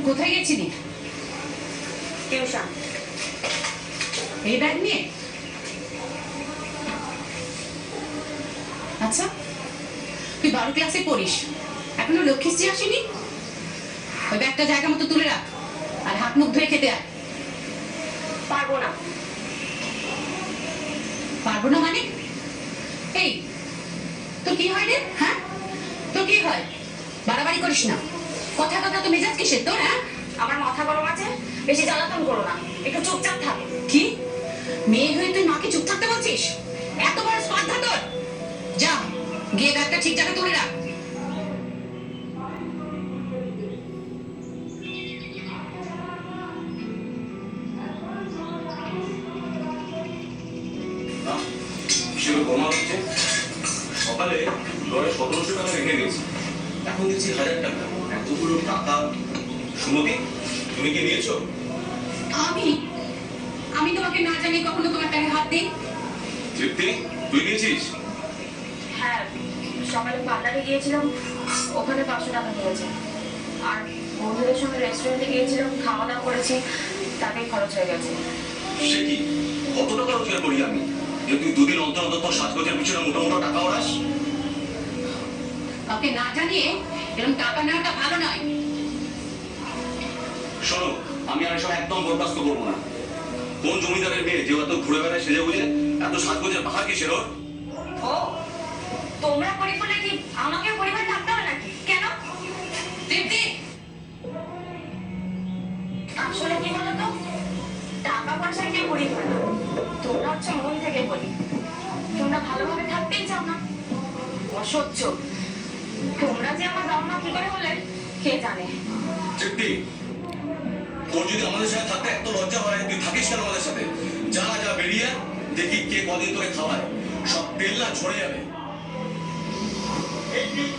কোথায় গেছিলি? টিউশন। এই ব্যাগ নিয়ে? আচ্ছা, তুই 12 ক্লাসে পড়িস, এখনো লক্ষ্মীশ্রী আসেনি? ওই ব্যাগটা জায়গা মতো তুলে রাখ, আর হাত মুখ ধুয়ে খেতে আয়। পারবো না। পারবো না মানে? এই, তোর কি হয় রে? হ্যাঁ, তোর কি হয়? বাড়াবাড়ি করিস না। কথা কথা তো মেজাজ কিসের তোর? হ্যাঁ, আমার মাথা গরম আছে, বেশি জ্বালাতন করো না, একটু চুপচাপ থাক। কি মেয়ে হয়ে তুই মাকে চুপ থাকতে বলছিস? এত বড় স্পর্ধা তোর? যা, গিয়ে ব্যাগটা ঠিক জায়গায় তুলে রাখ। সেগুলো কমা হচ্ছে। সকালে লড়ে 1700 টাকা রেখে গেছি, এখন দিচ্ছি 1000 টাকা। এতগুলো টাকা সুমতি তুমি কি নিয়েছো? আমি আমি তোমাকে না জানি কখনো তোমার টাকায় হাত দিই? তৃপ্তি তুই নিয়েছিস? হ্যাঁ, সকালে পার্লারে গিয়েছিলাম, ওখানে 500 টাকা নিয়েছে। আর বন্ধুদের সঙ্গে রেস্টুরেন্টে গিয়েছিলাম, খাওয়া দাওয়া করেছি, তাতেই খরচ হয়ে গেছে। সে কি, কত টাকা রোজগার করি আমি যে তুই দুদিন অন্তর অন্তর তোর সাজগোজের পিছনে মোটা মোটা টাকা ওড়াস? কাউকে না জানিয়ে এরকম টাকা নেওয়াটা ভালো নয়। শোনো, আমি আর এসব একদম বরদাস্ত করবো না। কোন জমিদারের মেয়ে যে এত ঘুরে বেড়ায় সেজে বুঝে, এত সাজগোজের বাহার কিসের ওর? ও, তোমরা গরিব বলে কি আমাকে পরিবার থাকতে হবে নাকি? কেন? তৃপ্তি, আসলে কি বলতো, টাকা পয়সায় কেউ গরিব হয় না, তোমরা হচ্ছে মন থেকে বলি। তোমরা ভালোভাবে থাকতেই চাও না, অসহ্য। তোমরা যে আমার বাবা মা কি করে হলে কে জানে। তৃপ্তি, তোর যদি আমাদের সাথে থাকতে এত লজ্জা হয়, তুই থাকিস কেন আমাদের সাথে? যা যা বেরিয়ে আয়, দেখি কে কদিন তোকে খাওয়ায়। সব তেল না ঝরে যাবে।